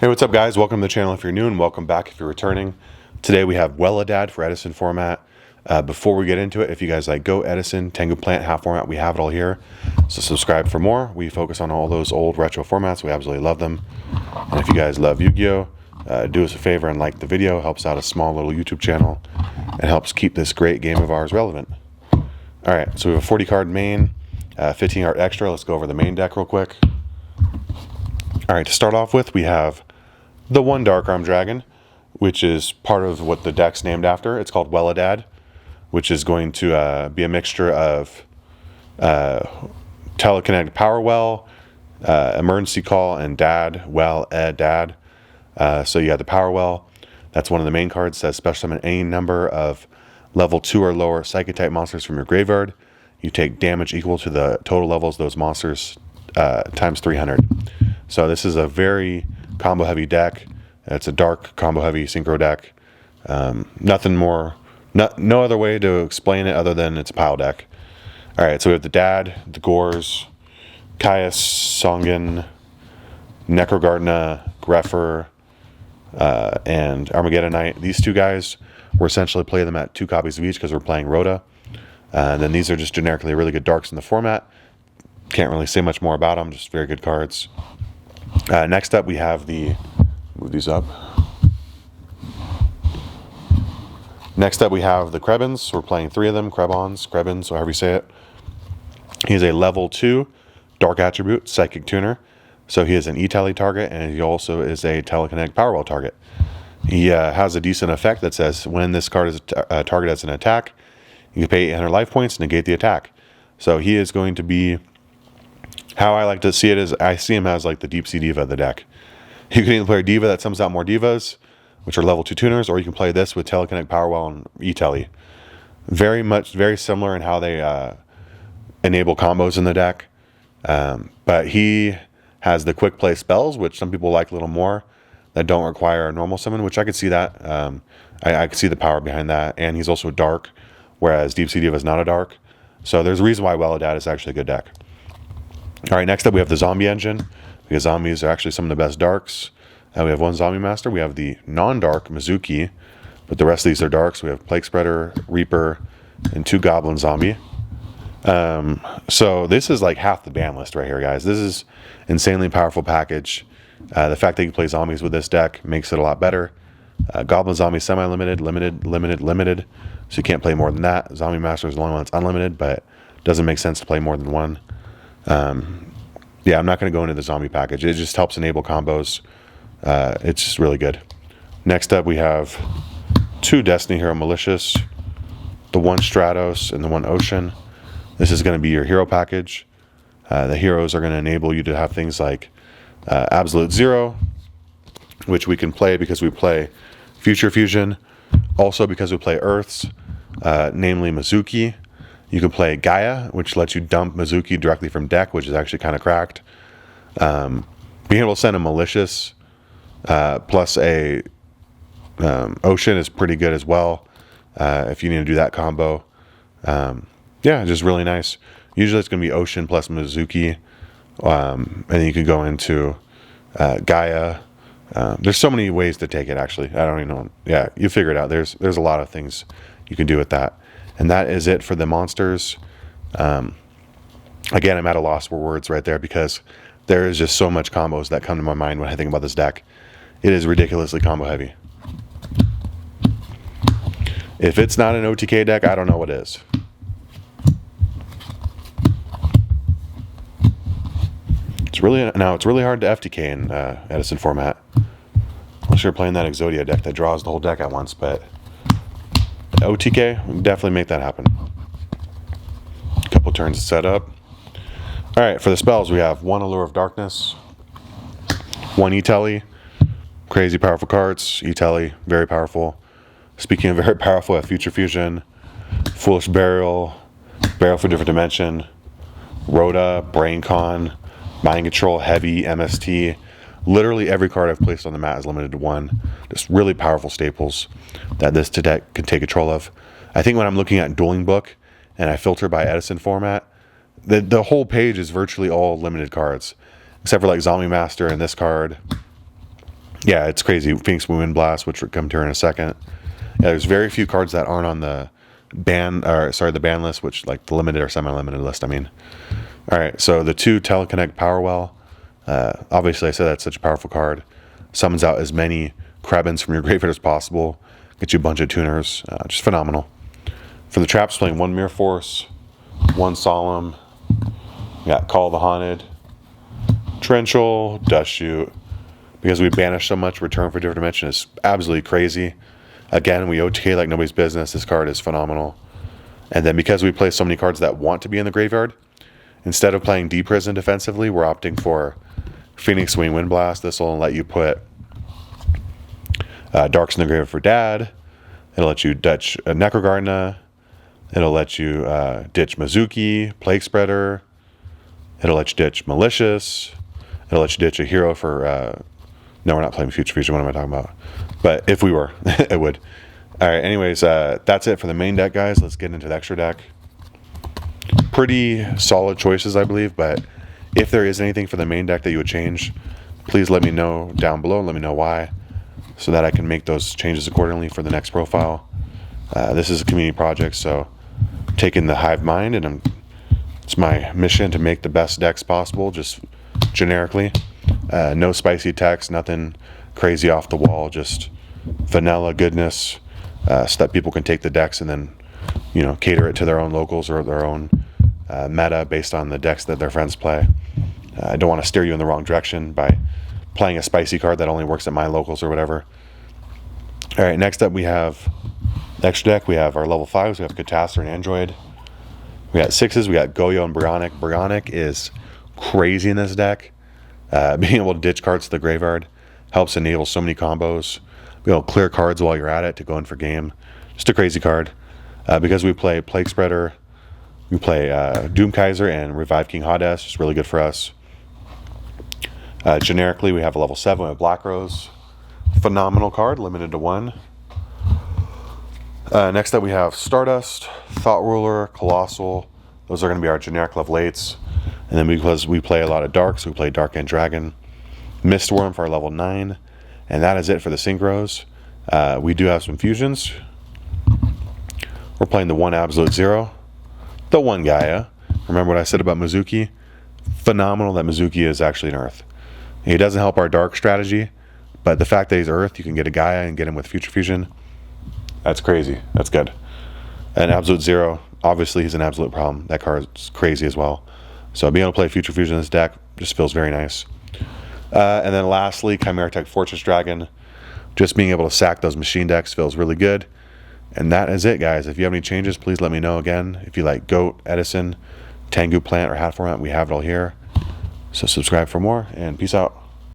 Hey, what's up guys? Welcome to the channel if you're new and welcome back if you're returning. Today we have Welledad for Edison format. Before we get into it, if you guys like Go, Edison, Tengu Plant, half format, we have it all here. So subscribe for more. We focus on all those old retro formats. We absolutely love them. And if you guys love Yu-Gi-Oh, do us a favor and like the video. Helps out a small little YouTube channel and helps keep this great game of ours relevant. Alright, so we have a 40 card main, 15 card extra. Let's go over the main deck real quick. Alright, to start off with, we have the one Dark Arm Dragon, which is part of what the deck's named after. It's called Welledad, which is going to be a mixture of Telekinetic Power Well, Emergency Call, and Dad, Welledad. So you have the Power Well. That's one of the main cards. Says special summon any number of level 2 or lower Psychic type monsters from your graveyard. You take damage equal to the total levels of those monsters times 300. So this is a very combo heavy deck. It's a dark combo heavy synchro deck. Nothing more, no other way to explain it other than it's a pile deck. All right, so we have the Dad, the Gores, Caius, Songen, Necrogardna, Greffer, and Armageddonite. These two guys, we're essentially play them at 2 copies of each because we're playing Rhoda. And then these are just generically really good darks in the format. Can't really say much more about them, just very good cards. Next up we have the, move these up. Next up we have the Krebins. We're playing 3 of them, Krebins, however you say it. He's a level 2 dark attribute, psychic tuner. So he is an E-Tele target, and he also is a Telekinetic Powerwell target. He has a decent effect that says when this card is targeted as an attack, you can pay 800 life points to negate the attack. So he is going to be, how I like to see it is, I see him as like the Deep Sea Diva of the deck. You can either play a Diva that summons out more Divas, which are level 2 tuners, or you can play this with Telekinetic Powerwell and E-Tele. Very similar in how they enable combos in the deck. But he has the quick play spells, which some people like a little more, that don't require a normal summon, which I could see that. I could see the power behind that. And he's also dark, whereas Deep Sea Diva is not a dark. So there's a reason why Welledad is actually a good deck. All right, next up we have the Zombie Engine, because zombies are actually some of the best darks. We have one Zombie Master. We have the non-dark Mizuki, but the rest of these are darks. We have Plague Spreader, Reaper, and 2 Goblin Zombie. So this is like half the ban list right here, guys. This is insanely powerful package. The fact that you can play zombies with this deck makes it a lot better. Goblin Zombie semi-limited, limited. So you can't play more than that. Zombie Master is the only one that's unlimited, but it doesn't make sense to play more than one. Yeah, I'm not going to go into the zombie package. It just helps enable combos. It's just really good. Next up, we have 2 Destiny Hero Malicious, the 1 Stratos and the 1 Ocean. This is going to be your hero package. The heroes are going to enable you to have things like Absolute Zero, which we can play because we play Future Fusion. Also because we play Earths, namely Mizuki. You can play Gaia, which lets you dump Mizuki directly from deck, which is actually kind of cracked. Being able to send a Malicious plus a Ocean is pretty good as well, if you need to do that combo. Yeah, just really nice. Usually it's going to be Ocean plus Mizuki, and then you can go into Gaia. There's so many ways to take it, actually. I don't even know. Yeah, you figure it out. There's a lot of things you can do with that. And that is it for the monsters. Again, I'm at a loss for words right there because there is just so much combos that come to my mind when I think about this deck. It is ridiculously combo heavy. If it's not an OTK deck, I don't know what is. It's really hard to FTK in Edison format. Unless you're playing that Exodia deck that draws the whole deck at once, but OTK, we can definitely make that happen. A couple turns to set up. All right, for the spells, we have 1 Allure of Darkness, 1 E-Tele, crazy powerful cards. E-Tele, very powerful. Speaking of very powerful, we have Future Fusion, Foolish Burial, Burial for Different Dimension, Rhoda, Brain Con, Mind Control, Heavy, MST. Literally every card I've placed on the mat is limited to 1. Just really powerful staples that this deck can take control of. I think when I'm looking at Dueling Book and I filter by Edison format, the whole page is virtually all limited cards, except for like Zombie Master and this card. Yeah, it's crazy. Phoenix Wind Blast, which we'll come to in a second. Yeah, there's very few cards that aren't on the the ban list, which like the limited or semi-limited list, I mean. All right, so the 2 Teleconnect Powerwell. Obviously, I said that's such a powerful card. Summons out as many Krebins from your graveyard as possible. Get you a bunch of tuners. Just phenomenal. For the traps, playing 1 Mirror Force, 1 Solemn. We got Call of the Haunted, Torrential, Dust Shoot. Because we banish so much, return for different dimension is absolutely crazy. Again, we OTK like nobody's business. This card is phenomenal. And then because we play so many cards that want to be in the graveyard, instead of playing D-Prison defensively, we're opting for Phoenix Wind Blast. This will let you put Darks in the graveyard for Dad. It'll let you ditch Necrogardener. It'll let you ditch Mizuki, Plague Spreader. It'll let you ditch Malicious. It'll let you ditch a hero for... no, we're not playing Future Fusion. What am I talking about? But if we were, it would. All right, anyways, that's it for the main deck, guys. Let's get into the extra deck. Pretty solid choices, I believe. But if there is anything for the main deck that you would change, please let me know down below. Let me know why, so that I can make those changes accordingly for the next profile. This is a community project, so I'm taking the hive mind, and it's my mission to make the best decks possible, just generically. No spicy text, nothing crazy off the wall, just vanilla goodness, so that people can take the decks and then, cater it to their own locals or their own meta based on the decks that their friends play. I don't want to steer you in the wrong direction by playing a spicy card that only works at my locals or whatever. All right, next up we have the extra deck. We have our level 5s. We have Catastor and Android. We got 6s. We got Goyo and Brionic. Brionic is crazy in this deck. Being able to ditch cards to the graveyard helps enable so many combos. Be able to clear cards while you're at it to go in for game. Just a crazy card. Because we play Plague Spreader, we play Doomkaiser and Revive King Hades. It's really good for us. Generically, we have a level 7. We have Black Rose. Phenomenal card, limited to 1. Next up, we have Stardust, Thought Ruler, Colossal. Those are going to be our generic level 8s. And then because we play a lot of Darks, we play Dark End Dragon. Mistworm for our level 9. And that is it for the Synchros. We do have some fusions. We're playing the 1 Absolute Zero. The 1 Gaia. Remember what I said about Mizuki? Phenomenal that Mizuki is actually an Earth. He doesn't help our Dark strategy, but the fact that he's Earth, you can get a Gaia and get him with Future Fusion. That's crazy. That's good. And Absolute Zero, obviously he's an absolute problem. That card is crazy as well. So being able to play Future Fusion in this deck just feels very nice. And then lastly, Chimera Tech Fortress Dragon. Just being able to sack those machine decks feels really good. And that is it, guys. If you have any changes, please let me know. Again, if you like Goat, Edison, Tengu Plant, or Hat Format, we have it all here. So subscribe for more, and peace out.